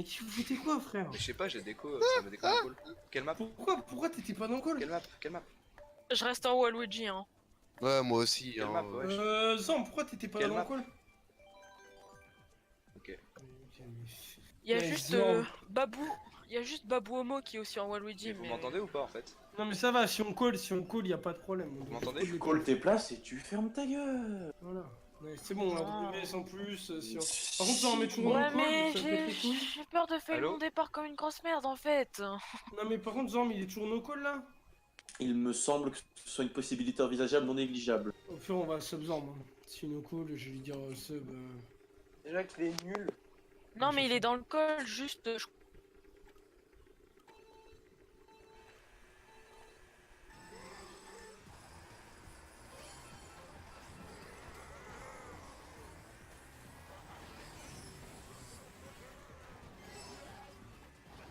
Mais tu foutais quoi, frère? Mais je sais pas, j'ai déco, ça me déco en call. Quelle map? Pourquoi t'étais pas dans le call? Quelle map? Quelle map? Je reste en Waluigi, hein. Ouais, moi aussi. Quelle Hein, map, wesh? Zam, pourquoi t'étais pas Quelle dans le map? call? Ok. Il y a Ouais, juste Zam. Babou. Il y a juste Babou Homo qui est aussi en Waluigi, Mais vous mais. m'entendez ou pas en fait? Non mais ça va, si on call, y a pas de problème. Vous m'entendez? On Tu calls tes places et tu fermes ta gueule. Voilà. Ouais, c'est bon, Non. la WS en plus. Par contre, ça en met toujours dans Ouais, le call, mais ça me pète les couilles. j'ai peur de faire Allô mon départ comme une grosse merde en fait. Non mais par contre, Zam, il est toujours no call là? Il me semble que ce soit une possibilité envisageable non négligeable. Au pire, on va sub Zam. Hein. Si no call, je vais lui dire sub. Déjà qu'il est nul. Non, mais il est dans le col, juste.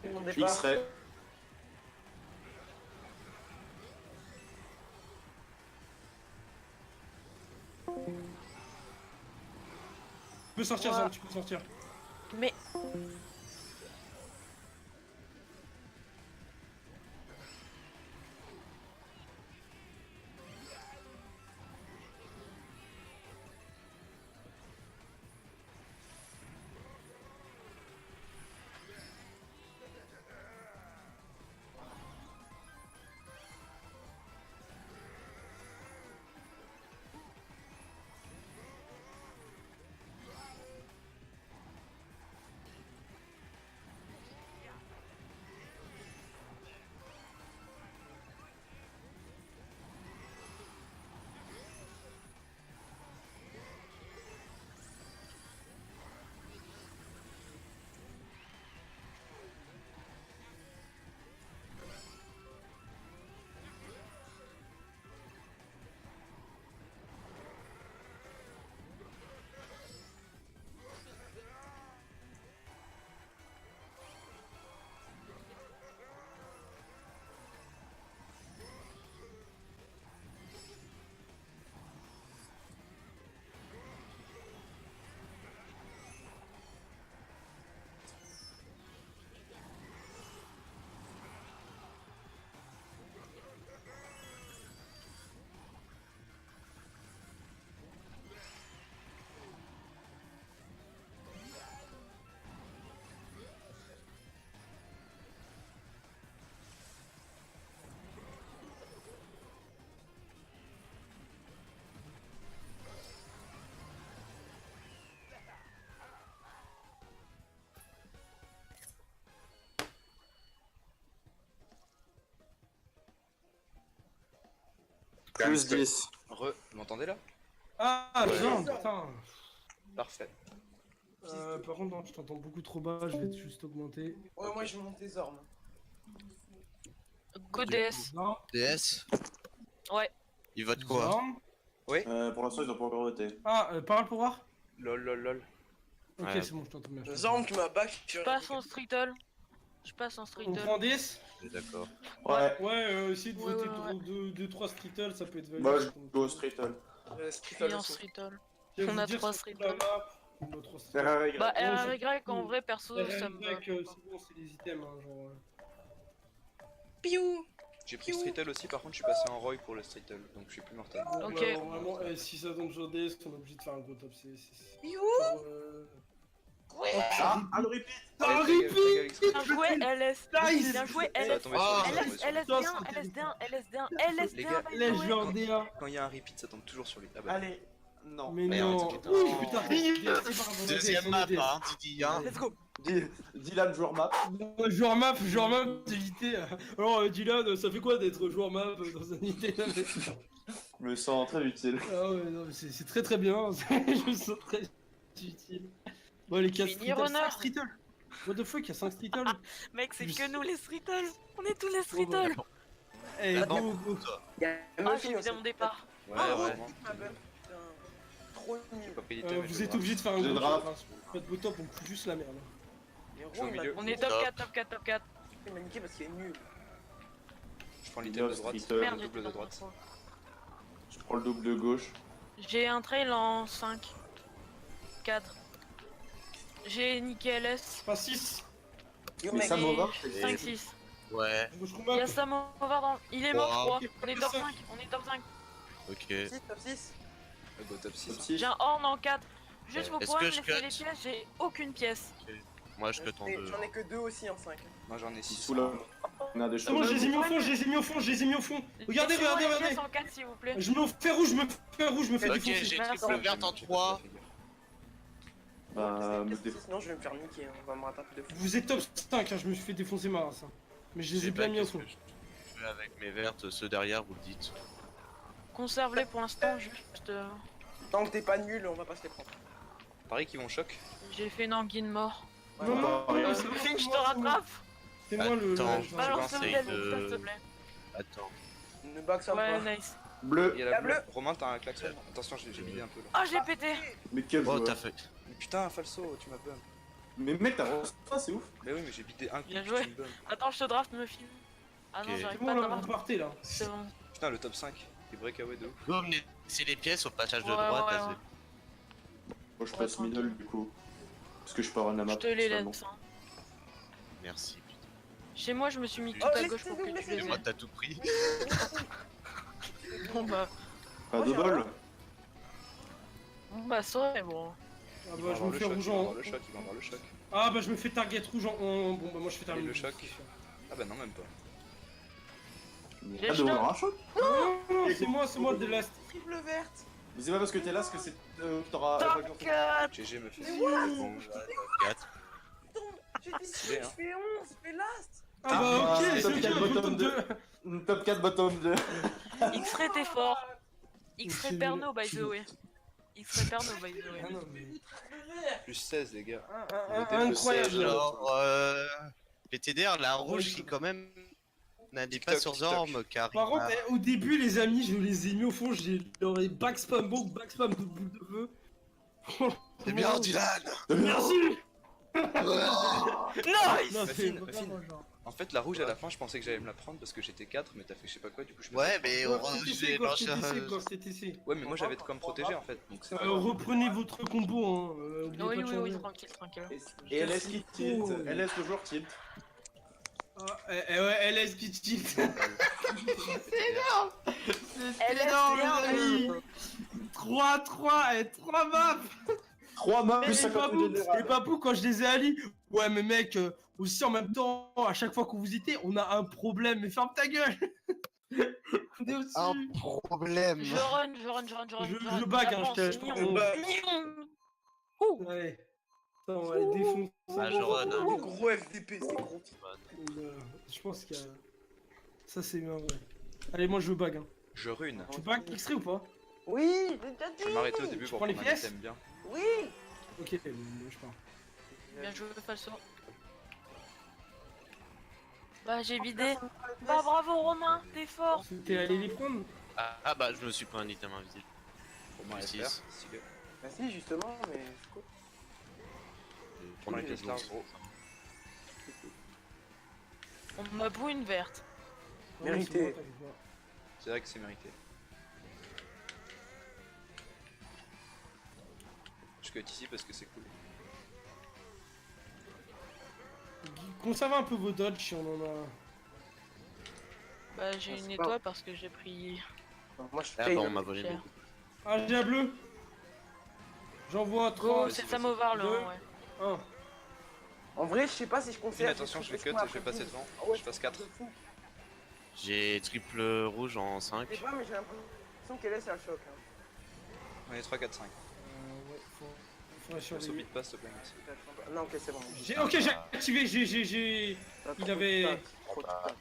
Mon Il départ. serait. Tu peux sortir, Ouais. Zam, tu peux sortir. Mais. Plus 10. Vous m'entendez là? Ah, Ouais. Zam, putain. Parfait. Par contre, non, je t'entends beaucoup trop bas, je vais juste augmenter. Ouais, moi je monte les armes. Go DS. Zam, DS. Ouais. Il vote quoi? Zam. Pour l'instant, ils n'ont pas encore voté. Ah, parle pour voir. Lol lol lol. Ok, Ouais. c'est bon, je t'entends bien. je t'entends Zam, tu m'as back. Je passe en Streetle. Je passe en bien. On Streetle. prend 10. D'accord. Ouais. Ouais, essayer de Ouais, voter ouais, 2-3 Streetle, ça peut être valide. Moi, je go Streetle. Je suis en Streetle. Je vais on vous a dire 3 sur Streetle. la map, on a 3 Streetle. RRY. Bah, Ouais, RY en vrai, perso, ça me va. C'est bon, c'est les items, hein, genre. Piou. J'ai pris Streetle aussi, par contre je suis passé en Roy pour le Streetle, donc je suis plus mortel. Ok. Ouais, vraiment, si ça donne sur DS, on est obligé de faire un gros top. Piou. Genre, Ah, le repeat. Ah, Bien joué, LS. Nice. Bien joué, Ça va LS. tomber sur moi, LS, ça va tomber sur moi. LSD1, LSD1, LSD1, Les gars, LSD1, Les by the way. joueurs DA. Quand il y a un repeat, ça tombe toujours sur lui. Ah bah. Allez. Non. Mais Merde, non. putain. Oui, putain, DS, pardon, Deuxième DS, map, DS. hein, Didi, hein. Let's go. Dylan, joueur map. Joueur map, d'éviter. Alors, Dylan, ça fait quoi d'être joueur map dans un IT? Je me sens très utile. Ah ouais, non, mais c'est très très bien. Je me sens très utile. Bon, les 4 Mini Streetle. runner. 5 Streetle. What the fuck, il y a 5 Streetle. Mec, c'est Juste. que nous les Streetle. On est tous les Bon, bah, Streetle. Eh, Attends. go, go. Ah, j'ai vidé mon départ. Ouais, Ah, vraiment. ma belle. Putain. Trop J'ai nul. pas payé l'item, mais Vous je êtes le obligé de faire un J'ai gros le draft. top. Hein. Pas de beau top, on fout juste la merde. Les suis au ronds, milieu. On est top 4, top 4, top 4. Il m'a niqué parce qu'il est nul. Je prends l'item de droite. Streetle. Merde, le double j'étais de dans droite. mon coin. Je prends le double de gauche. J'ai un trail en 5. 4. J'ai niqué LS. Pas 6. Yo, Mais mec, Samovar, 5-6. Ouais, Je Il y a Samovar dans. Il est mort, je crois. Wow. On est top 5. On est top 5. ok. 6, top 6. Go top 6. Top 6. J'ai un horn en 4. Juste pour Est-ce pouvoir que me je laisser cut les pièces, j'ai aucune pièce. Moi je cut en deux. J'en ai que 2 aussi en 5. Moi j'en ai 6. Sous la... On a des C'est bon, choses. je les ai mis au fond, je les ai mis au fond, je les ai mis au fond. Regardez, Laissez-moi regardez, les regardez. pièces en 4 s'il vous plaît. Je me fais rouge, je me fais rouge, je me fais Ok, défoncer. j'ai Merci. triple verte en 3. Bah, me déf- Sinon, je vais me faire niquer. On va me rattraper de fou. Vous êtes top 5, hein, je me suis fait défoncer ma race. Hein. Mais je les ai bien mis au fond. Je fais avec mes vertes, ceux derrière, vous le dites. Conserve-les pour l'instant, juste. Tant que t'es pas nul, on va pas se les prendre. Pareil qu'ils vont choc. J'ai fait une anguille mort. Non, non, non, c'est Finn, je te moi, rattrape. c'est moi le. Attends. je- Balance le conseille modèle, de- s'il te plaît. Attends. Ne back ça Ouais, pas. nice. Bleu. Il y a la bleue. Romain, t'as un klaxon. Attention, j'ai bidé un peu là. Ah, j'ai pété. Mais quel Oh, joueur. t'as fait. Mais putain, falso, tu m'as bum. Mais mec, t'as reçu ça, c'est ouf. Mais oui, mais j'ai bidé un coup. Bien tu joué. me bum. Attends, je te draft, me filme. Ah non, Ok. j'arrive C'est pas bon, à là, draft. vous partez là. C'est bon. Putain, le top 5. Les breakaway de ouf. Go, c'est les pièces au passage de Ouais, droite. ouais, là, ouais. Moi, je Ouais, passe tranquille. middle du coup. Parce que je peux run la map. Je te les seulement. laisse. Hein. c'est- Merci, putain. Chez moi, je me suis mis tout Oh, à gauche pour que laissez-nous, tu les Et moi, aies. t'as tout pris. Bon bah, Pas de j'ai bol. rien. bon bah, ça c'est bon. Ah Il bah, va je avoir me le fais choc, rouge il va avoir en. le choc, il va avoir le choc. Ah bah, je me fais target rouge en. Bon bah, moi je fais target. le choc. Ah bah non, même pas. Il y a de choc. un choc. Non, c'est moi de last. Triple verte. Mais c'est pas parce que t'es là que c'est. T'auras. Top 4. GG me fait. Mais what Bon, Quatre. Putain, j'ai dit Stylé, 6, hein. je fais 11, je fais last. Ah bah, ok, c'est top ok, 4 on joue bottom top 2. 2. Top 4 bottom 2. X-Ray, t'es fort. X-Ray C'est Perno, by the nul. way. X-Ray Perno, by the way. Ah non, mais. plus 16, les gars. Incroyable. Genre, PTDR, la rouge qui quand même n'a des pas sur TikTok. Zorm car Par contre, au début, les amis, je les ai mis au fond, j'ai leur ai backspam bon, backspam de boule de feu. c'est bien Dylan. Merci. Nice. Non, c'est Fine, vraiment fine. genre. En fait, la rouge à la fin, je pensais que j'allais me la prendre parce que j'étais 4, mais t'as fait je sais pas quoi, du coup je me Ouais, mais on TTC, j'ai quoi, lancé TTC, un. quoi, TTC. Ouais, mais moi j'avais de quoi me protéger en fait. Donc c'est pas grave. Reprenez votre combo, hein. Oubliez Oui, pas de oui, oui, changer. tranquille, tranquille. Et LS qui tilt. LS toujours tilt. Ah, ouais, LS qui tilt. C'est LS, énorme, bien, les amis. 3 et 3 maps. 3 maps plus Et 50 Papou, général. et Papou, quand je les ai alliés, ouais, mais mec, aussi en même temps, à chaque fois que vous étiez, on a un problème, mais ferme ta gueule. On est aussi. Un problème. Je run. Je bague, hein, je te Mignon. Ouh. Ouais. Attends, on va les défoncer. Ah, je run, hein. Oh, gros FDP, c'est gros. Je pense qu'il y a. Ça, c'est bien, ouais. Allez, moi, je bague. Hein. Je rune. Tu bagues extrait ou pas? Oui, j'ai déjà Je vais dit. m'arrêter au début Tu pour prends les prendre un pièces item bien. Oui. Ok, bon, je pars. Bien joué, Falso. Bah, j'ai vidé. Bah, bravo, Romain, t'es fort. T'es allé les prendre? Ah bah je me suis pris un item invisible. Pour moi, Six. FR, stylé. Bah si, justement, mais c'est cool. Pour Oui, le laisse large, gros. On m'a bou une verte. Mérité. Ouais, c'est bon, t'inquiète pas. C'est vrai que c'est mérité. Je cut ici parce que c'est cool. Conservez un peu vos dodges si on en a. Bah, j'ai Ah, une c'est pas- étoile parce que j'ai pris. Moi, je Ah paye. bah on m'a volé Pierre. beaucoup. Ah, j'ai un bleu. J'envoie Go, 3. c'est Samovar le deux. 1, ouais. 1. En vrai, je sais pas si je Fine, conserve. attention, je vais Est-ce cut, qu'on a je vais passer devant. Ah ouais, Je passe 4. de fou. J'ai triple rouge en 5. Je sais pas, mais j'ai l'impression qu'elle est, c'est un choc. Hein. On est 3, 4, 5. Ouais, faudrait Je surveiller. saute pas, s'il te plaît, merci. Non, ok, c'est bon. Ok, j'ai activé, j'ai. T'as Il trop avait- de stats, trop de stats.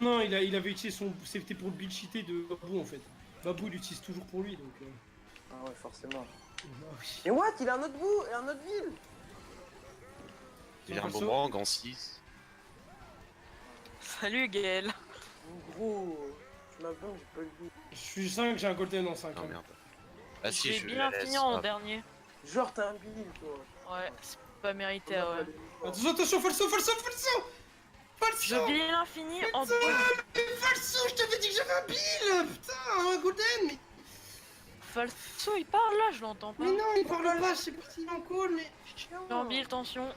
Non, il avait utilisé son. C'était pour le build cheaté de Babou en fait. Babou il l'utilise toujours pour lui donc. Ah ouais, forcément. Ah oui. Mais what? Il a un autre bout et un autre ville. J'ai un Perso. boomerang en 6. Salut, Gaël. Gros, je m'abonne, j'ai pas le goût. Je suis 5, j'ai un golden en 5. Non merde. Ah si J'ai je bien laisse. fini en Ah, dernier. Genre, t'as un bill, toi. Ouais, c'est pas mérité, ouais. Attention, falso. J'ai bien fini en Falso, je t'avais dit que j'avais un bill. Putain, un golden. Falso, il parle là, je l'entends pas. Mais non, il parle là, je sais pas s'il est en call, mais. En bille, tension.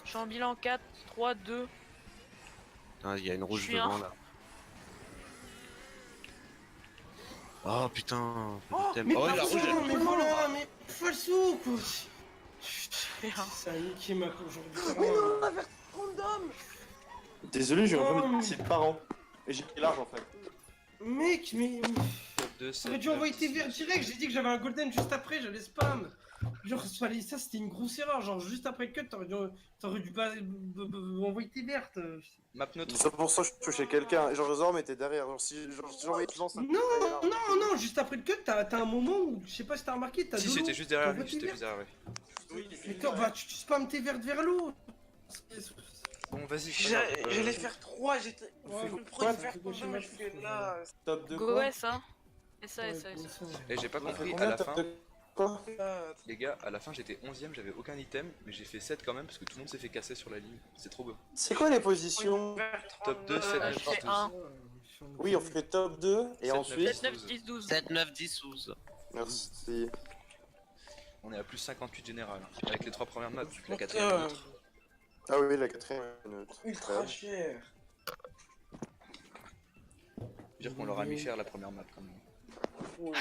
Je suis en bilan 4, 3, 2. Ah, il y a une rouge Je suis un. devant là. Oh putain. Petit Mais thème. Oh, putain, la rouge, elle- mais voilà, mais falso quoi. Et un. Ça a niqué ma aujourd'hui. Mais non, la verte random. Désolé, j'ai Non, envoyé mais- ses parents. Et j'ai pris large en fait. Mec, mais. Top 2, T'aurais dû envoyer tes verts direct, j'ai dit que j'avais un golden juste après, j'allais spam. Genre, ça c'était une grosse erreur, genre juste après le cut, t'aurais dû pas envoyer tes vertes. Map neutre. C'est pour ça que je touchais quelqu'un. Et genre, Zor était derrière. Genre, si j'envoyais des gens, ça. Non, juste après le cut, t'as un moment où, je sais pas si t'as remarqué, t'as Si, de l'eau, c'était juste derrière t'envoies lui, tes c'était verts. juste derrière lui. Mais bah, tu spams tes vertes vers l'eau. Bon, vas-y. J'allais faire 3, j'étais. Ouais, Le quoi, premier t'as vert fait gauche et random, mat, je fais faut- là. Top de Go quoi ouais ça. Et ça, et ça, et ça. Et j'ai pas On a fait compris, à combien la top fin, de quoi? les gars, à la fin j'étais 11ème, j'avais aucun item, mais j'ai fait 7 quand même parce que tout le monde s'est fait casser sur la ligne. C'est trop beau. C'est quoi les positions? Top 2, 7, 9, je 10, fais 12. 1. Oui, on fait top 2 et 7, ensuite. 7, 9, 10, 12. 7, 9, 10, 12. Merci. On est à plus 58 général. Avec les 3 premières maps, la Putain, 4ème neutre. Ah oui, la quatrième minute. ultra cher. Dire qu'on leur a mis cher la première map quand même. Ouais,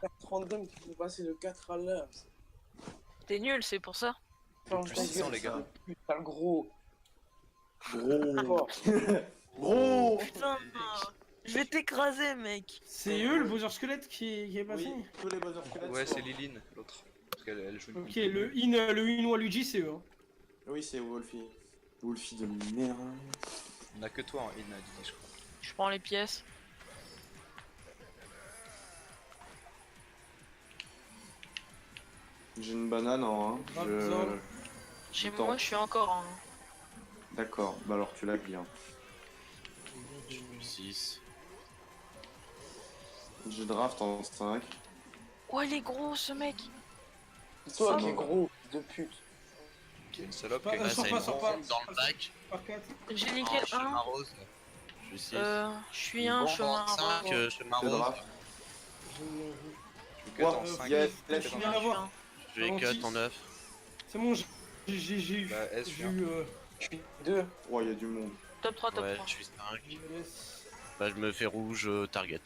vert random, tu peux passer de 4 à l'heure. T'es nul, c'est pour ça. Ferme Plus ta 600 gueule, les gars. Putain, le gros. Gros. Gros. Putain, je vais t'écraser, mec. C'est eux le Bowser squelette qui est passé. Oui, tous les Bowser squelettes Ouais, sont- c'est Liline, l'autre. Parce qu'elle joue une Ok, le in Waluigi c'est eux. Hein. Oui, c'est Wolfie. Wolfie de merde. On a que toi en in, Didi, je crois. Je prends les pièces. J'ai une banane en 1. Ah, putain. Chez Attends. moi, je suis encore en. D'accord, bah alors tu l'as bien. 6. Je draft en 5. Oh, il est gros ce mec. C'est toi Ça qui est va. gros, de pute. Il y a une salope Pas- qui a Ah, Ah, sors c'est pas, une sors pas. bombe dans le bac. Par 4. J'ai nickel Oh, chemin 1. rose. Je suis 6. Je suis un chemin 5, rose. chemin Je rose. draft. Je cut en 5. yes, Là, yes. je viens d'avoir. Je vais cut en 9. C'est bon, j'ai eu. Bah, S, je J'ai eu. Je suis 2. Oh, il y a du monde. Top 3, top Ouais, 3. je suis 5. yes. Bah, je me fais rouge target.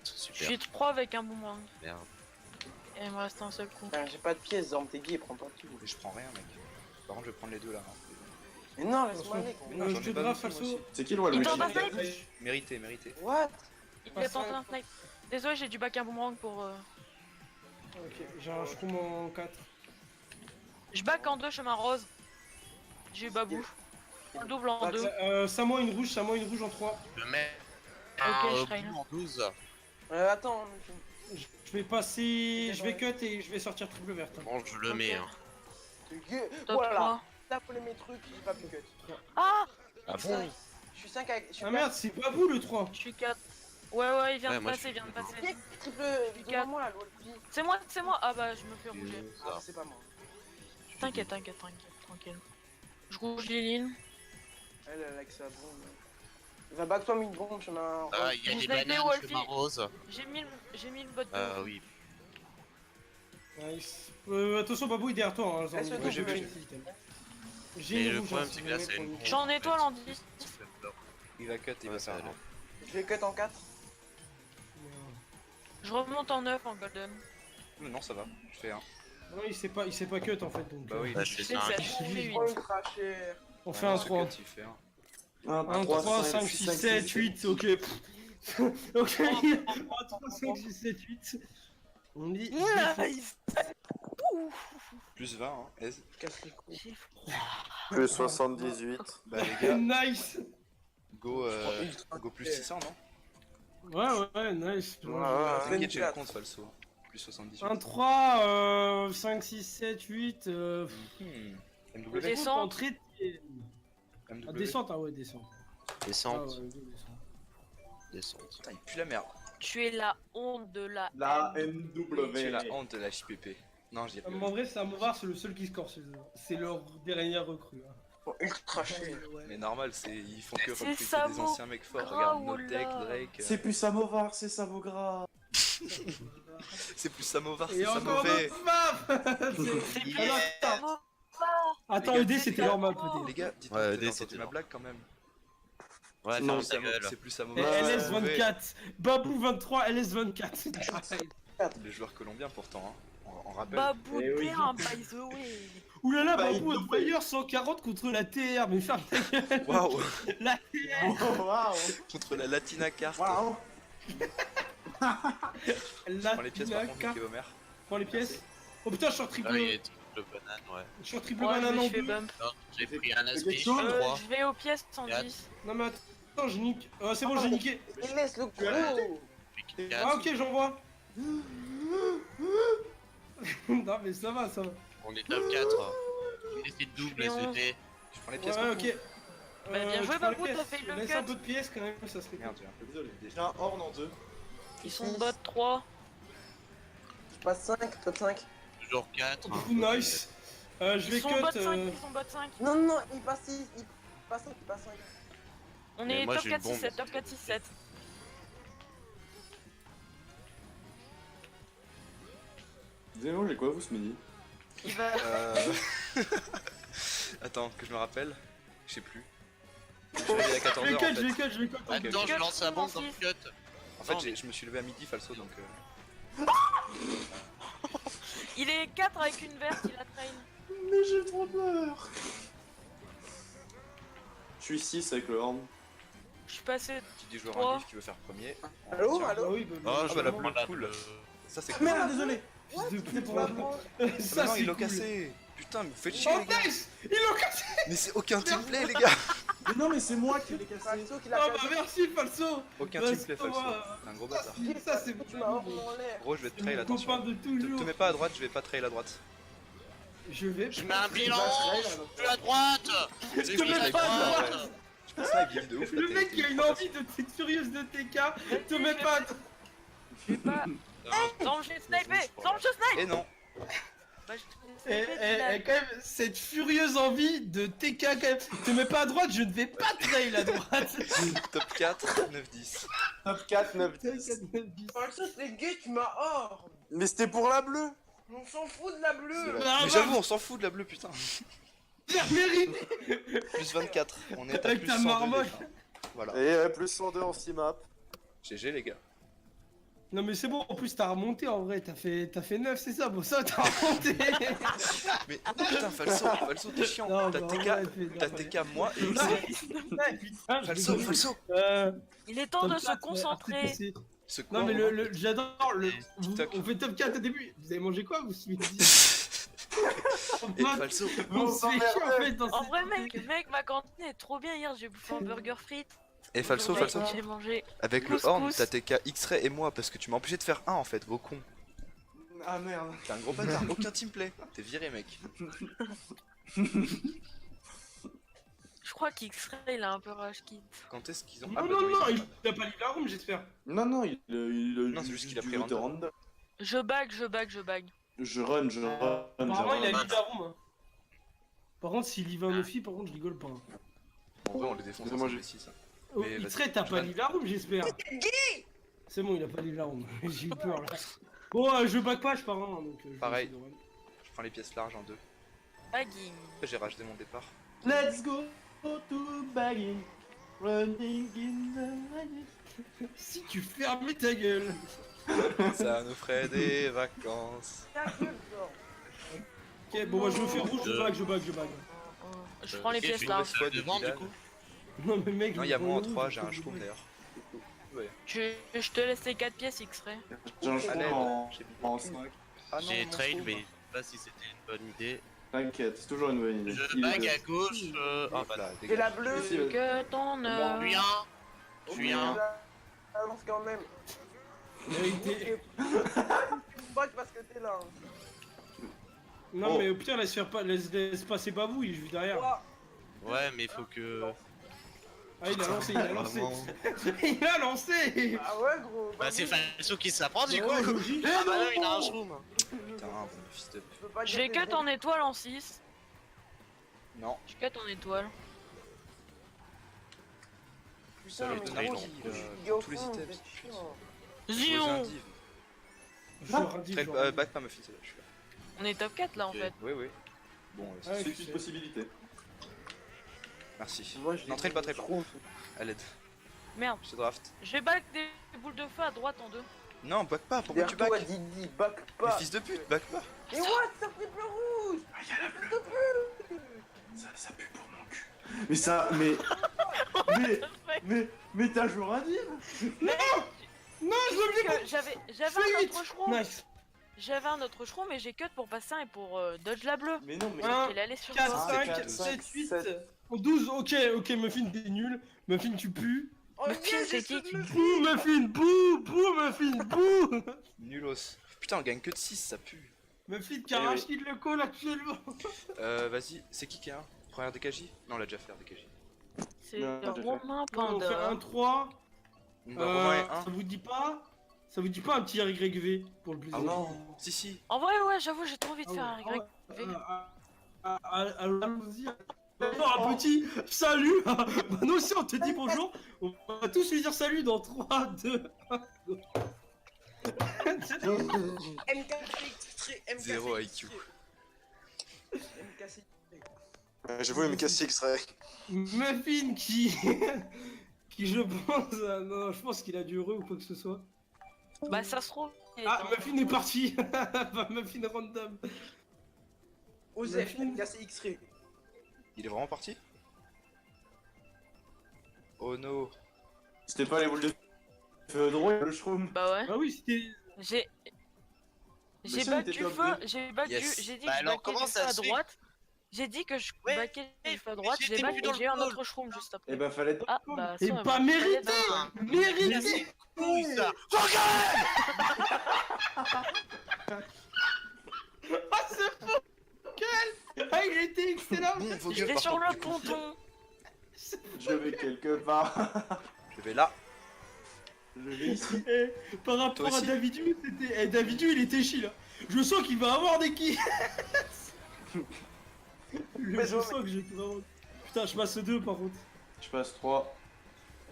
Je Super. suis 3 avec un boomerang. Merde. Et il me reste un seul coup. J'ai pas de pièces, Zorm, t'es gay, prends pas tout. Mais je prends rien, mec. Par contre, je vais prendre les deux là. hein. Mais non, laisse-moi mec. Mais non, j'en Je ai te pas draft beaucoup, moi falso. aussi. C'est qui le Il Waluigi tente un snipe. Mérité, mérité. What? Il est tenté un snipe. Désolé, j'ai dû back un boomerang pour. Ok, j'ai un shroom en 4. Je back en 2 chemin rose. J'ai eu babou. Le double en 2. Samo une rouge en 3. Je mets Ok, un je traîne. blue en 12. Attends, Je vais passer. Je vais cut et je vais sortir triple verte. Bon, je le mets. Hein. Top Voilà, 3. tape mes trucs, j'ai pas pu cut. Ah, Ah bon? Je suis 5 avec. Je suis Ah merde, c'est Babou le 3. je suis 4. Ouais, il vient Ouais, de moi, je passer, suis il vient de passer. Qui est triple quatre. devant moi là, Wolfie? C'est moi. Ah bah, je me fais rouger. Ah, c'est pas moi. T'inquiète, tranquille. Je rouge les lignes. Elle a avec sa bombe. Va back toi, une bombe, chemin. Ah, il y a Vous des snipez, bananes, Wolfie. chemin rose. J'ai mis le bot de Ah oui. Nice. Attention, Babou il est derrière toi. Hein, Laisse-le Zorn. j'ai vu. J'ai Mais une le rouge. problème, hein, c'est si que là, vous c'est voulez une prendre- J'en nettoie l'en 10. Il va cut, il va Ouais, ça faire va. un. Je vais cut en 4. Je remonte en 9 en golden. Non, ça va, je fais un. Ouais, il s'est pas cut en fait. Donc, Bah oui. Bah, je fais C'est 5. ça, je fais 8. Oh, ultra cher. on fait un 3. Il fait un. 1, 3, 5, 6, 7, 8. Ok. Ok. 1, 3, 5, 6, 7, 8. On dit. Nice. Plus 20, hein, S. Casse les couilles. Plus 78. Bah les gars, Nice. go plus 600, non? Ouais, nice. Ouais, ouais. T'inquiète, j'ai le 24. compte falso. Plus 78. 1, 3, 5, 6, 7, 8. MW. Descente. Entrée. MW. Ah, descente, ah ouais, descente. Ah Descente. ouais, descente. Descente. Putain, il pue la merde. Tu es la honte de la. La Tu es NW. la honte de la JPP. Non, j'y ai pas. En vrai, c'est Amovar, c'est le seul qui score chez eux. C'est leur dernier recrue. Hein. Oh, ultra cher. Mais normal, ils font que C'est recruter Samo des anciens mecs forts. Gra, Regarde, oh Notech, là. Drake. C'est plus Samovar, c'est Samogras. C'est plus Samovar, Et c'est encore Samovey. d'autres paf. C'est Alors, attends. Samo. Attends, Les gars, ED c'était leur map, ED. Les gars, dites-moi, Ouais, vous ED, avez c'était entendu ma énorme. blague quand même. Ouais, Non, ferme C'est ta gueule. plus à Et mauvais. LS24, Babou 23, LS24. Les joueurs colombiens pourtant, hein. On rappelle. Babou Eh oui. terrain, by the way. Oulala, Bah, Babou il- on fire 140 contre la TR, mais ferme ta gueule. Waouh. La TR, Waouh. Contre la Latina carte. Waouh. Je la prends les pièces par contre, carte. Mickey Homer. Prends les pièces. Oh putain, je suis en triple. Ah, il est triple banane, ouais. Je suis en triple Ouais, banane mais en je fais deux. bump. Non, j'ai pris un quelque aspect, je chose suis 3. Je vais aux pièces 110. Non mais attends, je nique. C'est bon, j'ai niqué. Il laisse le gros. Ah ok, j'envoie. Non mais ça va, ça va. On est top 4. Essai de double, Je suis SVT. Je prends les pièces Ouais, par ok. contre. Bah, bien joué, tu prends les Babou, pièces. t'as fait le Laisse cut. un peu de pièces quand même, ça serait Merde, cool. j'ai un peu J'ai un horn en 2. Ils sont bot 3. Je passe 5, top 5. Toujours 4. Du coup, nice. Je vais Ils sont cut. bot 5, ils sont bot 5. Non, non, il passe 6, il passe 5, il passe 5. On Mais est moi, top j'ai une 4, 6, bombe. 7, top 4, 6, 7. Dis-moi, j'ai quoi vous ce midi? Il va. Attends, que je me rappelle. Je sais plus. Je suis réveillé à Je 14h vais en cut, fait. je vais cut, je vais cut. Attends, je Cut, lance la bombe dans le Francis. cut. En fait, Non, mais- je me suis levé à midi, falso donc. Il est 4 avec une verte, il a train. Mais j'ai trop peur. Je suis 6 avec le horn. Je suis passé. Tu dis joueur Trois. un livre qui veut faire premier. Allo, Tiens. Ah allo. oui, Oh, Ah je bah la prends bleue, la cool. bleue. Ça c'est Ah, cool. merde, désolé. Fils de pute, Tu vas prendre. Ça Non, c'est il l'a cool. cassé. Putain, mais vous faites chier Oh les gars. nice. Ils l'ont cassé. Mais c'est aucun teamplay les gars. Mais non, mais c'est moi qui l'ai cassé. Falso qui Oh l'a bah cassé. merci Falso. Aucun Bah, teamplay c'est falso. moi. C'est un gros bâtard. Ça c'est Tu m'as hors en l'air. Gros, je vais te mon trail, attention. copain de Te toujours. mets pas à droite, je vais pas trail à droite. Je vais. Je mets un bilan. trail, Je suis à droite. Je te suis mets à pas à droite. droite. Je pense là, il vit de ouf. Le mec qui a une envie de cette furieuse de TK, te mets pas. Je vais pas. Sans je vais sniper. Sans je snipe. Et non. Bah, je vais sniper, Et quand même, cette furieuse envie de TK quand même. Te mets pas à droite, je ne vais pas trail à droite. Top 4, 9-10. Top 4, 9, 10. Falso, c'est gay, tu m'as hors. Mais c'était pour la bleue. On s'en fout de la bleue. Mais j'avoue, on s'en fout de la bleue, putain. Mérite. Plus 24. On est à Avec plus ta 102 marmotte. des fins. Voilà. Et ouais, plus 102 en 6 maps. GG les gars. Non mais c'est bon, en plus t'as remonté en vrai, t'as fait 9, c'est ça, bon ça t'as remonté. Mais putain, Falso, t'es chiant. Non, T'as bah, TK, ouais, t'as TK moi et Ah, X. putain, je Falso, rigole. Falso. Il est temps Top de se 4, concentrer. après, c'est- Ce Non mais con. j'adore le. TikTok. On fait top 4 au début. Vous avez mangé quoi vous ce midi? Et Falso. On se fait chier en fait dans En cette vrai, partie. mec, ma cantine est trop bien. Hier, j'ai bouffé un burger frites. Et Falso, Aujourd'hui, Falso. J'ai mangé. Avec le Couscous. horn, t'as TK X-Ray et moi parce que tu m'as empêché de faire 1 en fait, gros con. Ah merde. T'es un gros bâtard, aucun teamplay. T'es viré, mec. Je crois qu'X-Ray il a un peu rage kit. Quand est-ce qu'ils ont. Non, bah, non, oui, non, ils ont il a pas livré la room, j'espère. Non, non, il Non, c'est juste qu'il a pris random. random. Je bag. Je run, je run. Apparemment, il a je run. livré la room. hein. Par contre, s'il livre un Ofi, par contre, je rigole pas. En vrai, on les défonce. Moi, j'ai- 6. Oh, Mais il vas-y, serait, t'as je pas vanne. livré la room, j'espère. C'est bon, il a pas livré la room. J'ai eu peur là. Bon, je back pas, je pars. Hein, donc, je vais Pareil. essayer de run. Je prends les pièces larges en 2. Bagging. Après, j'ai racheté mon départ. Let's go to bagging, running in the night. Si tu fermes ta gueule. Ça nous ferait des vacances. Ta gueule, genre. Ok, bon, moi je me fais rouge, je back. Je prends les Ok, pièces tu là. veux faire devant du coup. Non, mais mec, Non, je il y a me moins en prends 3, rouge, j'ai je un fais shroom rouge. d'ailleurs. Je te laisse les 4 pièces X-Ray. J'ai un À choix l'aide, en, j'ai mis. en 5. Ah non, J'ai mon trail, shroom. mais je sais pas si c'était une bonne idée. T'inquiète, c'est toujours une bonne idée. Je Il bag est- à gauche. Ah bah Voilà, Et dégage. la bleue, Merci, Que ton Je heure. suis un. Je suis un. avance quand même. Vérité. Back parce que t'es là. Non, Oh. mais au pire, laisse passer Babou, il joue derrière. Ouah. Ouais, mais faut que. Ah, il a lancé, il a lancé. Vraiment. Il a lancé. Ah ouais, gros. Bah, c'est Falso qui s'apprend du Ouais, coup. logique. Ah bah non, il a un shroom. Putain, bon, fils de. Je peux pas Je dire vais que cut en étoile en 6. Non. Je cut en étoile. Ça Putain, va mais être trail, gros, non. je suis Tous idiot les fond, items, c'est c'est chiant. Zion. Je suis radis, Trail, genre. back pas muffin, c'est là, je suis là. On est top 4 là en fait. Oui, oui. Bon, Ouais, C'est je une sais. possibilité. merci. Moi, je Non, traîne pas, traîne pas. Schtroumpf. À l'aide. Merde. Je te draft. Je vais back des boules de feu à droite en deux. Non, back pas, pourquoi tu back? Derrière toi, Didi, back Mais pas. fils de pute, back pas. Mais what, ça triple rouge. Ah, y'a la bleue. Ça pue pour mon cul. Mais ça, mais t'as jour à dire. Non, je l'ai oublié. Que j'avais Fais un huit. autre shroom. Nice. J'avais un autre shroom mais j'ai cut pour passer un et pour dodge la bleue. Mais non, mais. Un, Il allait sur 4, toi. 5, 4, 7, 8, 7. 12, ok, Muffin, t'es nul. Muffin, tu pues. Oh, Muffin, yes, c'est j'ai qui ce Muffin. Bouh, Muffin, bouh, Muffin, bouh. Nulos. Putain, on gagne que de 6, ça pue. Muffin qui arrache kill le call actuellement. Vas-y, c'est qui a un première DKJ? Non, on l'a déjà fait, DKJ. C'est Non, j'ai fait. Romain On fait Panda. 1, 3. Bah, Romain est 1. Ça vous dit pas un petit YV pour le plaisir? Ah non. Si, si. En vrai, ouais, j'avoue, j'ai trop envie de faire un Y. Allons-y. Non, un petit salut. Bah, nous aussi, on te dit bonjour. On va tous lui dire salut dans 3, 2, 1. MKC, MKC. 0 IQ. MKC. J'ai vu MKC extrait. Muffin qui je pense non, je pense qu'il a du heureux ou quoi que ce soit. Bah, ça se trouve. il est Ah, en- Muffin est parti. Bah, Muffin random. Osef, MKC X-Ray. Il est vraiment parti? Oh no. C'était pas les boules de feu drôle, le shroom. Bah ouais. Ah oui, c'était J'ai. Mais J'ai si, on back était du top feu, deux. j'ai back Yes. du. J'ai dit Bah que je alors, backais comment du feu ça à se fait droite. J'ai dit que je Ouais, backais du feu à droite, j'étais j'ai back plus et dans j'ai eu un le autre call. shroom juste après. Eh bah, fallait. Ah bah Et ça, pas bah, mérité. ça allait Mérité. Oui, ça. Ah, c'est fou. Quel. Ah, il était excellent. Bon, vos gueules, J'étais par sur contre, le du coup. ponton. Je vais quelque part. Je vais là. Je vais ici. Eh, par rapport Toi à aussi. Davidu, c'était. Eh, Davidu, il était chill. Je sens qu'il va avoir des kills. Je sens que j'ai vraiment. Putain, je passe 2 par contre. Je passe 3.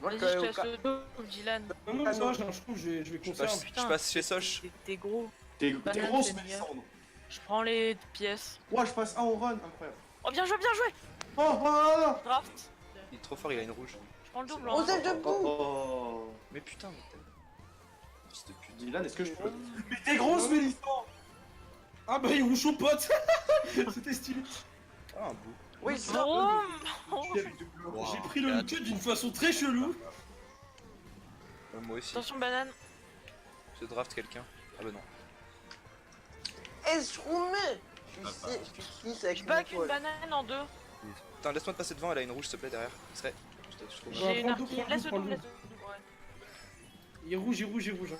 Vas-y, je te laisse le dos, Dylan. Non, non, ça va, je trouve que je vais conserver. Je passe chez Soch. T'es gros. T'es Banane, grosse, c'est Mélissandre. Je prends les pièces. Ouais, je passe 1 au run, incroyable. Oh, bien joué, bien joué. Oh, oh, Draft. Il est trop fort, il a une rouge. Je prends le double. bon. hein. Osef oh, debout. oh. Mais putain, mais t'es. Fils de pute. Dylan, est-ce que je peux. Mais t'es grosse, Mélissandre. Ah bah, il rouge au pote. C'était stylé. Ah, un bout. Oui, ça. Vroom. J'ai pris le cut d'une façon très chelou. Moi aussi. Attention, banane. Je draft quelqu'un. Ah bah non. Eh, Shroomé. Je suis 6 avec Je une back une étoile. banane en deux. Attends, laisse-moi te passer devant, elle a une rouge, s'il te plaît, derrière. Il serait. Je trouve. Bah, J'ai une prends le arquille. double, Laisse le prends le double, double. laisse le double. Ouais. Il est rouge, il est rouge, il est rouge.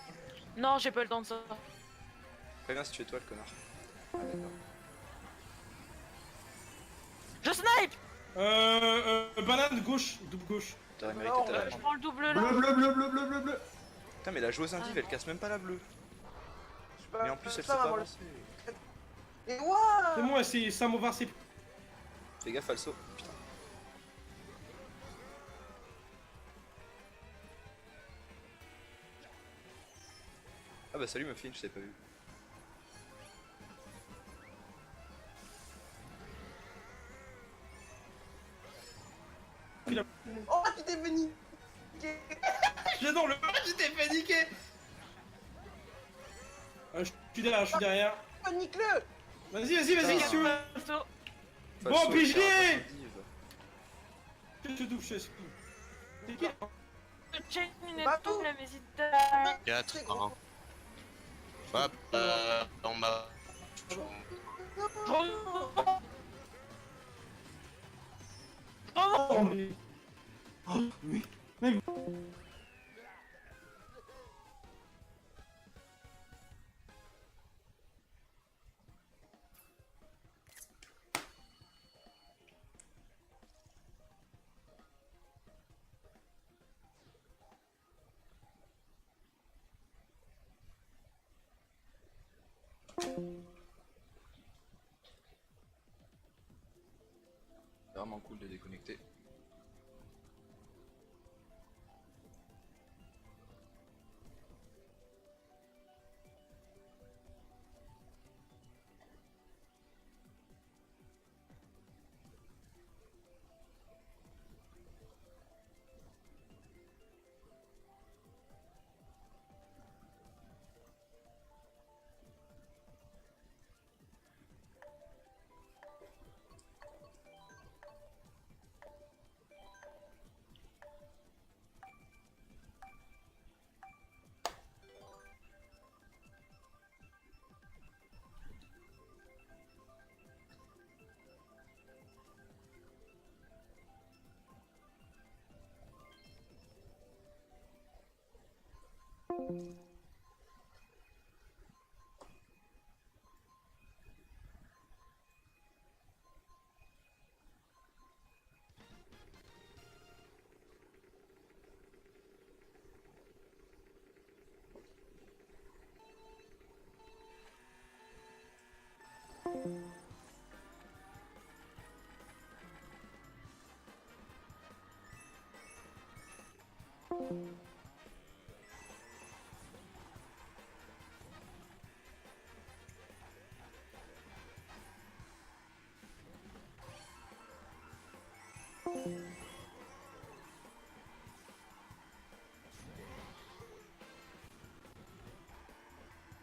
Non, j'ai pas le temps de ça. Très bien si tu es toi, le connard. Ah, d'accord. Je snipe. Banane gauche, double gauche. T'aurais mérité Non, ta Je la prends le double Bleu, là. bleu, bleu, bleu, bleu, bleu, bleu. Putain, mais la joueuse indive, elle casse même pas la bleue. Je sais pas, Mais en plus, elle sait ça va, pas moi, avancer. Et ouah. C'est moi, c'est Samovar, c'est. Fais gaffe, Falso. Putain. Ah bah salut Muffin, je t'avais pas vu. Oh, tu t'es venu. J'adore le match, j'étais paniqué. Je suis derrière, je suis derrière. Panique-le. Vas-y, vas-y, vas-y, Putain. si tu veux. Falso. Bon, Falso, PG! c'est un indive. Je te double, je suis. C'est qui? Chain une Bateau. double, mais hésite à. 4, 1. Hop, on m'a. Oh, mais. C'est vraiment cool de déconnecter.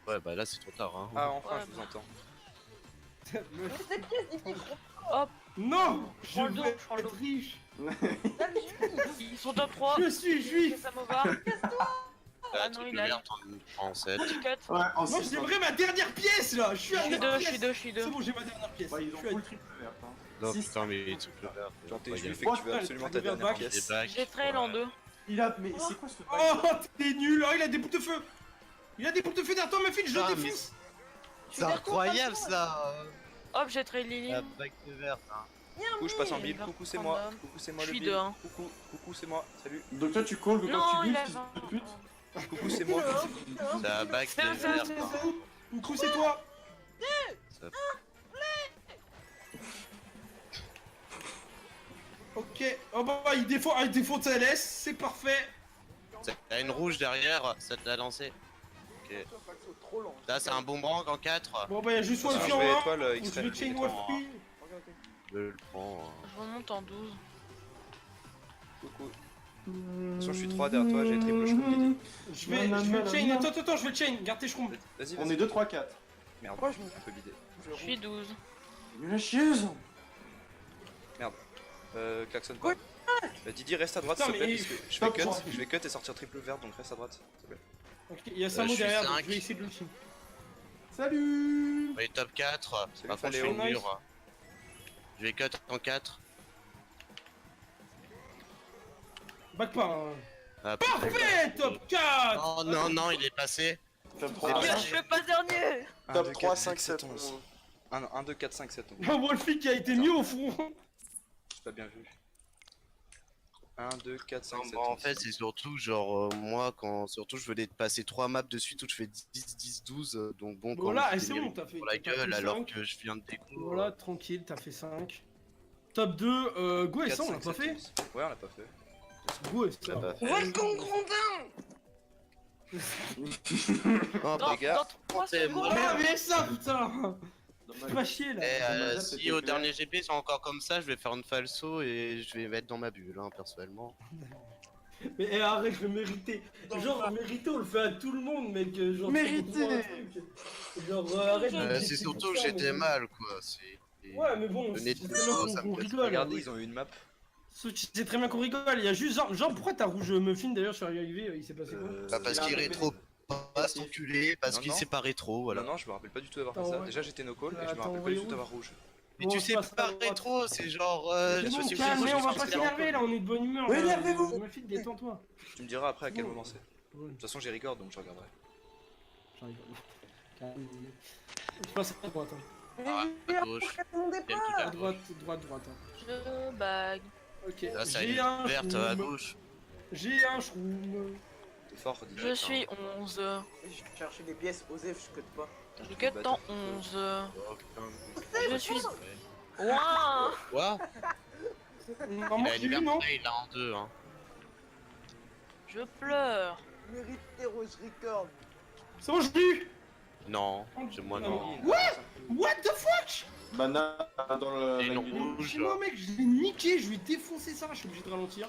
Ouais, bah là c'est trop tard. Hein. Ah, enfin, Ouais, je vous entends. Cette pièce, il fait Non, je Prends le dos, vais prends le être dos. riche. Ils sont top 3. Je suis juif. Samova. Ah non, non, il a- en 7. Petit cut. Ouais, en Moi, 6. j'aimerais ma dernière pièce là. Je suis à Je suis la 2, je pièce. suis 2, je suis 2. C'est bon, j'ai ma dernière pièce. Ouais, ils Je ont suis à- full triple verte. Hein. Non, Six. putain, mais tout le vert. Genre, t'es Ouais, juif y et que tu veux Ouais, absolument t'as ta des dernière bacs. a des pièce. bacs. J'ai trail en 2. Il a. Mais c'est quoi ce bac? Oh, t'es nul. Oh, il a des boules de feu. Il a des boules de feu derrière toi, ma fille. Je Ah, le mais défonce. C'est incroyable ça. Hop, j'ai trail Lily. La bague de vert. Hein. Coucou, je passe en bille. Vert Coucou, c'est moi. random. Coucou, c'est moi Je le suis bille. deux, hein. Coucou, c'est moi. Salut. Donc toi tu calls que quand Non, tu il billes, a fils 20. de pute. Coucou, c'est moi. La bague C'est de vert. hein. Coucou, c'est toi. Ça- Ok. Oh bah, il défaut sa LS. C'est parfait. T'as une rouge derrière, ça te l'a lancé. trop lent. Là c'est un boomerang en 4. Bon bah, il y a juste Attention, Wolfie je en vais 1. étoile, Je extrême, vais chain étoile. Wolfie. Je le prends. Hein. Je remonte en 12. Coucou. De toute façon, je suis 3 derrière toi, j'ai triple shroom Lily. Je vais chain. Attends, je vais chain. Garde tes schtroumpfs. Vas-y, On vas-y. est 2, 3, 4. Merde, Moi, je me- un peu bidé. Je suis 12. Nul à chieuse. Klaxon pas. Didi, reste à droite s'il te Putain, plaît, mais- parce que je vais Stop, cut, moi. je vais cut et sortir triple verte, donc reste à droite, s'il te plaît. Ok, il y a Samo je suis derrière. donc 5. Je vais essayer de l'ultime. Salut. On est top 4. Salut, Par contre je Faléo. fais le mur. Je vais cut en 4. Back pas. Hein. Ah, Parfait, top 4. Oh non, non, il est passé. Top Ah, 3, Yes, je passe dernier. top 3, 5, 7, 11. 1, 2, 4, 5, 7, 11. Un Wolfie qui a été mis au fond. J'ai pas bien vu. 1, 2, 4, 5, Non, 7, bah, en 11. fait, c'est surtout genre moi quand surtout je venais de passer 3 maps de suite où je fais 10, 10, 12. Donc bon, quand Voilà, je et c'est fais bon, mes t'as fait. pour la t'as fait gueule alors 5. que je viens de déco. Voilà, tranquille, t'as fait 5. Top 2, Go et 4, ça, on 5, l'a pas 7, fait. 11. Ouais, on l'a pas fait. Go et ça. Bah, Volcan Grondin. oh, Dans, les gars. dans 3 c'est secondes. bon. Ah, mais ça, putain. Fais pas chier là. Eh, si au dernier GP c'est encore comme ça, je vais faire une falso et je vais mettre dans ma bulle, hein, personnellement. Mais arrête, je vais mériter. Genre, mériter, on le fait à tout le monde, mec. Genre, Mériter. c'est un truc. Genre, arrête. de dire C'est c'est surtout pour que ça, j'étais mais- mal, quoi. C'est. Ouais, mais bon, Venez c'est de très dessous, bien ça qu'on me casse. rigole. Regardez, ils ont eu une map. C'est très bien qu'on rigole. Il y a juste genre pourquoi t'as rouge Muffin d'ailleurs, je suis arrivé, il s'est passé quoi Bah, parce qu'il est rétro pas s'enculer, parce Non, qu'il non. s'est pas rétro, voilà. Non, non, je me rappelle pas du tout d'avoir fait Attends, ça. ouais. Déjà, j'étais no call et je me Attends, rappelle pas voyons. du tout d'avoir rouge. Mais Bon, tu on sais passe à pas droite. rétro, c'est genre. C'est je bon, suis calme, sûr, on va je pas suis s'énerver là, on est de bonne humeur. Oui, là. énervez-vous. Muffin, détends-toi. Tu me diras après à quel moment c'est. De Ouais, toute façon, j'ai record donc je regarderai. j'arrive. Calme. Je passe à droite. Hein. Ah, à gauche. Mon J'aime tout départ. à Droite, gauche. droite. Hein. Je bague. Ok, Là, ça j'ai est un verte à shroom. gauche. J'ai un shroom. T'es fort, dis. Je suis 11. Je cherchais des pièces, Osef, je cut pas. Je cut en 11. Oh, putain. Je suis. Ouah. Quoi Non, Il moi a j'ai une vu, non il a en 2, hein. Je pleure. Mérite Rose Record. C'est bon, j'ai eu. Non, chez moi non. What the fuck? Banane dans le. Et la non. grille. Rouge. Chez moi, mec, je l'ai niqué, je lui ai défoncé ça, je suis obligé de ralentir.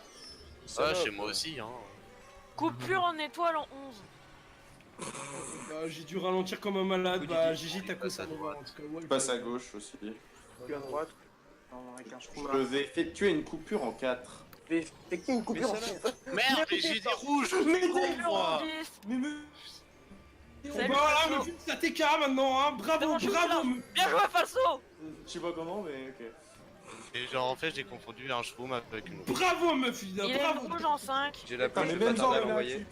Ah, chez moi aussi, hein. Coupure en étoile en 11. Bah, j'ai dû ralentir comme un malade, Oui, bah, Didi, GG, t'as passe à ça droite. en tout cas, ouais, Je passe à gauche aussi. Je suis à droite. Non, avec un Je shroom. vais effectuer une coupure en 4. Je vais effectuer une coupure en Mais ça 6. Merde, mais j'ai des rouges! Coupure en 10. Mais Bon, Salut, bah voilà, Falso. me ça TK maintenant, hein, bravo, C'est bon, je suis bravo là. me- Bien joué, Falso. Je sais pas comment, mais ok. Et genre, en fait, j'ai confondu un shroom avec une rouge. Bravo, meuf, Il est bravo. rouge en 5. J'ai la Putain, poche, mais je vais même pas tarder à genre, l'envoyer.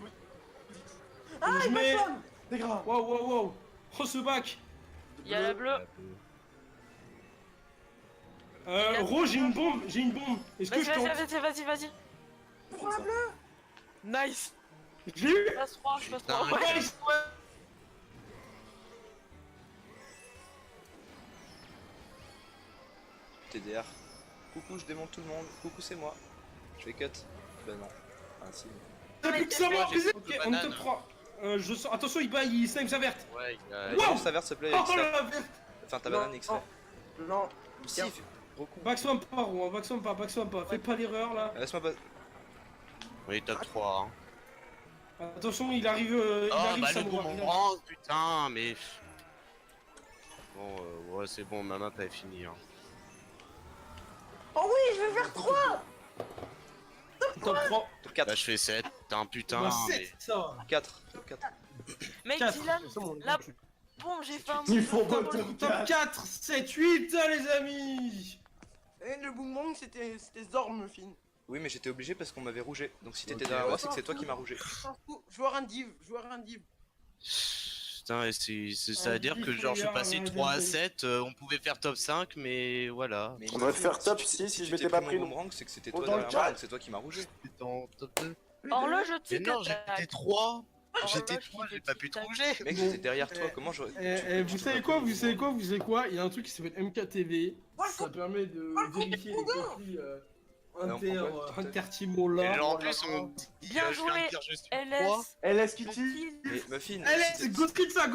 Je mets. Des gras. Waouh, waouh, waouh. Oh, ce bac. Il y a la bleue. Rose, j'ai une bombe, j'ai une bombe. Est-ce que Vas-y, je vas-y, tente? vas-y, vas-y. Prends la bleue. Nice. Je l'ai eu. Je passe 3, je passe Putain, 3. Ouais, TDR. Coucou, je démonte tout le monde. Coucou, c'est moi. Je fais cut. Bah non. Ah si. Depuis que ça m'a j'ai brisé. trop de Ok, on est top bananes. 3. Je sens. Attention, il snipe sa verte. Ouais, Wow. Lance ta verte, s'il te plaît. Oh X-Ray. la verte. Enfin, ta Non, banane X-Ray. Non. Si, fais- gros con. Backswamp pas, Rouen, backswamp pas. Fais pas l'erreur là. Laisse-moi pas. Oui, top 3. Hein. Attention, il arrive. Il Oh, arrive, bah ça le me voit. boomerang, putain, mais. Bon, ouais, c'est bon, ma map est finie. Hein. Oh oui, je vais faire 3. Top 3. Top 4. Là, je fais 7. Putain, putain. Bah, mais- 7, ça. 4. Top 4. Mec, 4. Dylan, là, bon, j'ai fait un Il faut move. retourner. Top 4, 7, 8, les amis. Et le boomerang, c'était Zorm, Muffin. Oui, mais j'étais obligé parce qu'on m'avait rougé. Donc si t'étais Ok. derrière moi, c'est que c'est toi qui m'as rougé. Joueur un div, joueur un div. Putain, et ça veut dire que genre je suis passé 3 à 7, on pouvait faire top 5, mais voilà. Mais On aurait pu faire top 6 si je m'étais pas pris. mon boomerang, c'est que c'était toi Autant le derrière moi, chat. donc c'est toi qui m'as rougé. J'étais en top 2. Horloge, Mais tic non, j'étais 3. J'étais Horloge 3, qui j'ai fait pas pu tic-tac. trouver. Mec, j'étais derrière toi, comment j'aurais. Vous savez quoi, vous savez quoi, vous savez quoi? Il y a un truc qui s'appelle MKTV. Ça permet de vérifier les conflits intertimaux Et là. genre en plus, on dit, Bien je viens de joué, dire je suis 3. LS. LS le Kitty. kill. Mais Muffin. Allez, si go screen ça,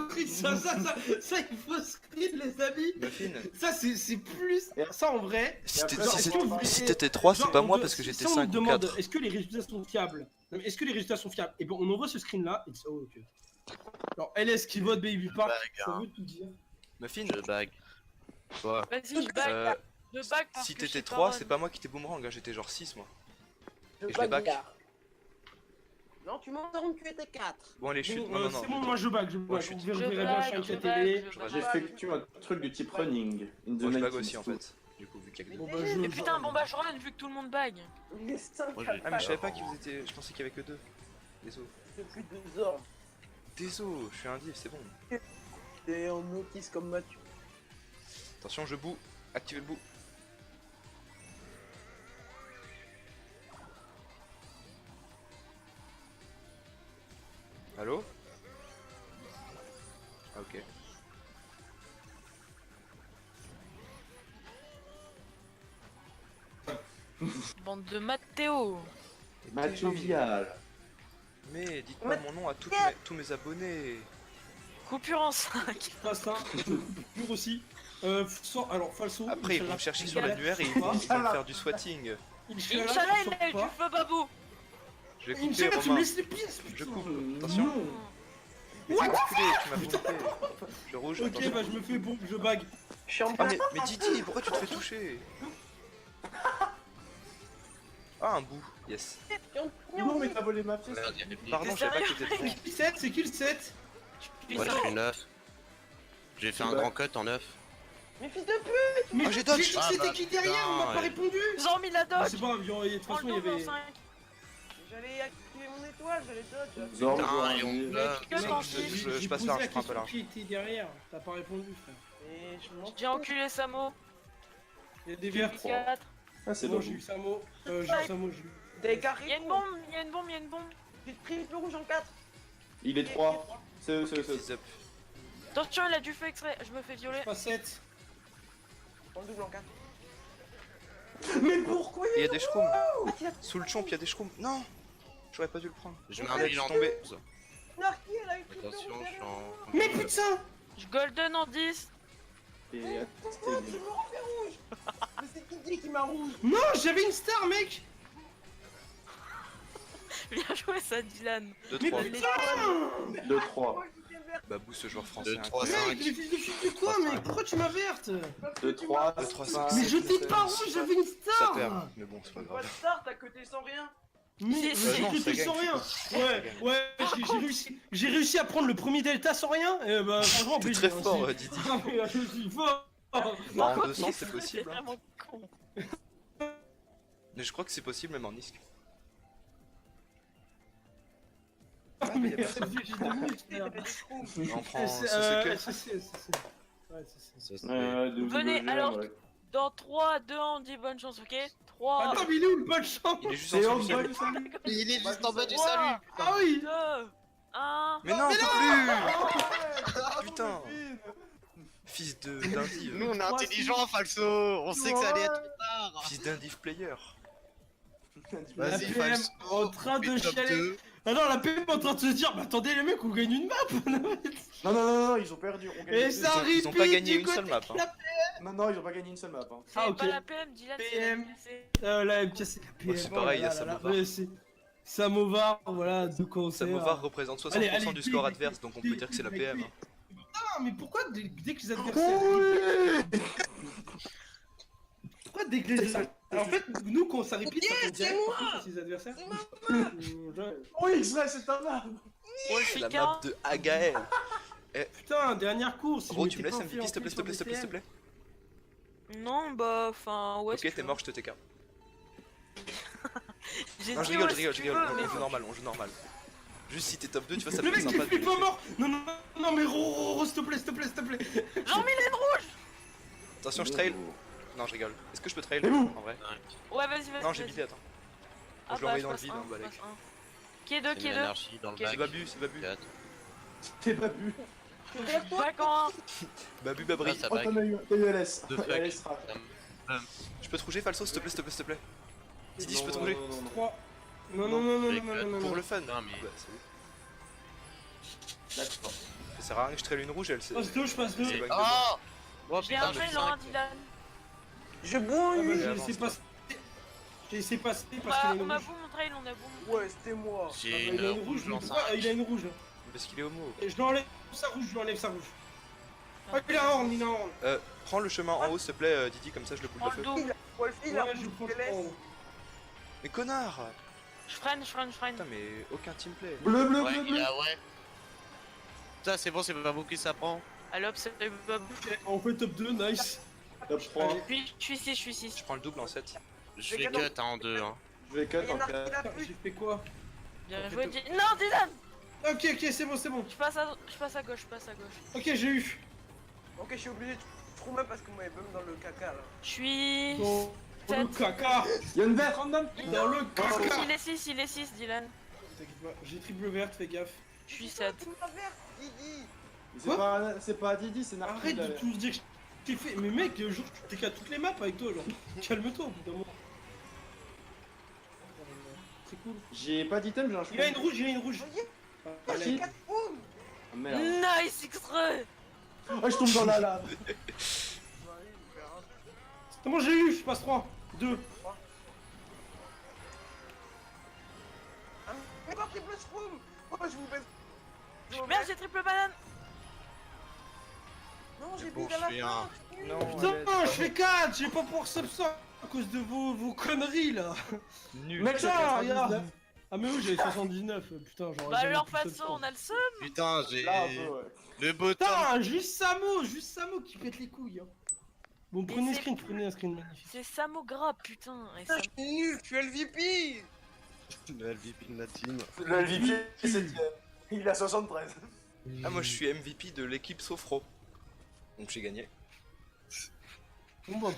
il faut screen les amis. Muffin. Ça c'est plus, ça en vrai. Si Genre, est-ce que vous- si t'étais 3, c'est genre, pas on moi de- parce que j'étais si on 5 nous ou demande, 4. est-ce que les résultats sont fiables? Non, mais est-ce que les résultats sont fiables? Et bon, on envoie ce screen là. Oh, ok. Alors LS qui vote Baby Park, ça veut tout dire. Muffin, Je bague. Quoi? Vas-y, je back. Je back parce si que je t'étais sais 3, pas, c'est pas moi qui t'ai boomerang, hein, j'étais genre 6 moi. Je Et je les back. Non, tu m'entends que t'es 4. Bon, allez, chute. Bon, Non, non, non. c'est bon, moi je back, je Moi, back. je Vous suis- verrez Je bien back, sur je MKTV. back, je back. J'effectue un truc de type running. In the Moi, je night bag aussi in en Steam. fait. Du coup, vu qu'il y a que Bon deux. bah Mais je. putain, bon bah je run vu que tout le monde bague. Les 5 Moi, j'ai- Ah, mais je savais pas qu'ils étaient. Je pensais qu'il y avait que 2. Désolé. depuis 2 Zorm. Désolé, je suis un div, c'est bon. T'es en notice comme Mathieu. Attention, je boue. Activez le bout. Allô? Ah, ok. Bande de Matteo. Mathieu Vial. Mais dites-moi mon nom à tous mes abonnés. Coupure en 5. Pas ça, pur aussi. Alors, falso. Après, ils vont Inch'Allah, me chercher sur l'annuaire et ils vont me faire du swatting. Inch'Allah, Inch'Allah, tu il a eu sors du pas. feu babou. Je vais couper, Inch'Allah, tu me Romain. laisses les pièces, Je putain. coupe. Attention. Mais t'es enculé, tu m'as pompé. Je rouge, Ok, attention. bah je me fais bombe, je bague. Je suis en Ah, mais Didi, pourquoi tu te fais toucher? Ah, un bout. Yes. Non, mais t'as volé ma pièce. Merde, il y avait plus. Pardon, je savais pas que t'étais C'est qui le 7? C'est qui le 7? Moi, je suis 9. J'ai fait un Ouais. grand cut en 9. Mais fils de pute. Mais Ah, j'ai j'ai dodge. dit que Ah, c'était bah, qui derrière, on m'a putain, pas répondu. Ils ont mis la Ah, dodge. c'est pas grave, de toute Prends façon le il y double en avait... 5. J'allais activer mon étoile, j'allais dodge. Zorm, Putain, joueur et on un meurt. Que t'en je- fiches. je J'ai passe posé large, la je prends un peu question large. qui était derrière, t'as pas répondu frère. Et je m'en J'ai enculé Samo. Il y a des verts. 4. Ah, c'est Bon, bon. j'ai eu Samo, j'ai eu Samo, j'ai eu... T'es carré. Il y a une bombe, il y a une bombe, il y a une bombe. J'ai triple rouge en 4. Il est 3. C'est. Fils up. Attention, il a du feu extrait. Je me fais violer. Pas 7. En double en 4. Mais pourquoi Et il y a des schtroums. Sous le chomp, il y a des schtroums. Non! J'aurais pas dû le prendre. Je mets un bilan en tombé. 12. Narki, elle a eu triple Attention, rouge. je suis en. Mais putain! Je golden en 10. Et Pourquoi tu me refais rouge? Mais c'est qui dit qui m'a rouge? Non, j'avais une star mec! Bien joué ça, Dylan. Mais 2-3. putain! 2-3. Babou, ce joueur français. 2, 3, incroyable. 5. Mec, les fils de chute de quoi mec? Pourquoi tu m'avertes? 2-3. 2-3, 5. Mais je t'ai pas rouge, j'avais une Ça star! perd. Mais bon, c'est pas Pas de grave. star, t'as coté sans rien. Mais Si, si. non, j'ai ça que gagne, sans je rien! suis Ouais, j'ai réussi à prendre le premier delta sans rien! Et bah franchement, T'es plaisir, très hein, fort, c'est- Didi. Ah, mais je suis fort! Bah, en 200, c'est possible. hein. vraiment con. Mais je crois que c'est possible même en ISK. Ah, mais j'ai 2 minutes, frère. On prend C'est, ce Ouais, c'est. Venez, alors. Dans 3, 2, 1, on dit bonne chance, ok? 3, Attends, mais il est où le bonne chance? Il est juste C'est en en dessous du bas salut. du salut. Il est juste en bas du 3, salut. Ah oui! 2, 1. Mais non, plus. Putain. Fils d'indiv. Nous on est intelligents, Falso. On sait que ça allait être tard. Fils d'indiv player. La Vas-y, PM Falso. en train de fais top chialer. 2. Ah non, la PM en train de se dire, mais attendez les mecs, on gagne une map. Non, ils ont perdu. On gagne Et deux. ça Ils ont repeat pas gagné du une seule côté map. de la Non, ils ont pas gagné une seule map. Hein. C'est Ah, ok. pas la PM, Dylan, c'est la PM. MKC. La MKC, la PM. c'est pareil, il y a oh là là, Samovar. mais c'est Samovar, voilà, de concert. Samovar représente 60% Allez, allez, du score clique, adverse, donc on peut dire que c'est la PM. hein. Ah, mais pourquoi dès que les adversaires. Pourquoi dès que les. En fait, nous, quand ça répète, ça fait direct contre les adversaires. Oh, X-Ray, c'est ta map. C'est la map de Agaël. Putain, dernière course. Gros, tu me laisses MVP, s'il te plaît, s'il te plaît, s'il te plaît, s'il te plaît. Non, bah, enfin, ouais. Ok, t'es mort, je te TK. J'ai Non, je dit rigole, ouais, je rigole, si je tu rigole. veux, On mais joue normal, on joue normal. Juste si t'es top 2, tu vois, ça Le peut être mec, il sympa fait de pas laisser. mort. Non, mais Roro, s'il te plaît, s'il te plaît, s'il te plaît. Jean-Mylène Rouge. Attention, je trail. Non, je rigole. Est-ce que je peux trail Et où en vrai? Ouais, vas-y. Non, j'ai bidé, attends. Ah Je l'ai bah, envoyé je dans le passe vide, un, hein, je Balek. passe un. Qui est 2, qui C'est est 2? l'anarchie dans le Ok. bac. C'est Babu, c'est Babu. Quatre. T'es pas bu. Bac en 1. Babu Babri. Ah, ça Oh, back. t'en as eu LS. Deux fuck. LS rap. Je peux te rouger, Falso, s'il te plaît, s'il te plaît, s'il te plaît. Didi, je peux te rouger 3. Non. pour le fun. Non, mais- Bah, c'est ouf. D'accord. Ça sert à rien que je trail une rouge, elle Je passe 2, je passe 2. C'est Ah, back Oh. Oh J'ai putain, un le trail en 1, 5. Dylan. Je bah, bouille. j'ai avance, laissé passer. J'ai laissé passer On parce qu'il a a une rouge. boum mon trail, on a boum. Ouais, c'était moi. J'ai Il a une une rouge, rouge mais en pourquoi il a une rouge? Parce qu'il est homo. Et je l'enlève sa rouge, je l'enlève sa rouge. Oh, il a un horn, il a un horn. Prends le chemin en haut, s'il te plaît, Didi, comme ça je le boule Prends de le feu. double. Wolfie, il a Ouais, je prends le LS. horn. Mais connard! Je freine. Putain, mais aucun teamplay. Bleu, bleu, Ouais, bleu, il bleu. a ouais. Ça c'est bon, c'est pas vous qui ça prend. Allez hop, c'est Babou. On fait top 2, nice. Top 3. Je suis 6. Je prends le double en 7. Je vais cut en 2. Hein. Je vais cut Il y en en a qui 4. l'a J'ai plus. fait quoi? Bien joué, Dylan. Non, Dylan. Ok, c'est bon. Je passe à gauche, Ok, j'ai eu. Ok, je suis obligé de trouver parce que moi, il bum dans le caca là. Je suis. Dans le Sept. caca. Y'a une verte. Dans le caca. Il est 6, Dylan. T'inquiète pas, j'ai triple verte, fais gaffe. Je suis 7. Tu m'as vert, Didi. C'est pas Didi, c'est Narki. Arrête de tout dire que je t'ai fait. Mais mec, le jour tu t'es qu'à toutes les maps avec toi, genre. Calme-toi au bout d'un moment. C'est cool. J'ai pas d'item, j'ai un Il a une rouge, Ah, J'ai si. 4 boum. Ah, merde. Nice, X-Ray. Ah, je tombe dans la lave. C'est bon, j'ai eu, je passe 3, 2. Mais quand triple spoon. Oh, je vous baisse. Merde, j'ai triple banane. Non, j'ai bon, plus à la je fais fin. Non, Putain, je fais 4, j'ai pas pour subsort à cause de vos conneries là. Nul. Mec, j'ai Putain, regarde. 99. Ah, mais oui, j'avais 79, putain, j'aurais Bah jamais alors, pu façon, subsort. on a le seum. Putain, j'ai Là, un peu, ouais. le bottom. Putain, juste Samo qui pète les couilles. Hein. Bon, prenez un screen magnifique. C'est Samo gras, putain. Et ça... Je suis nul, je suis LVP. Le LVP de la team. Le LVP, c'est 7ème. Il a 73. Ah, moi je suis MVP de l'équipe Sofro. Donc j'ai gagné. Bon, bah,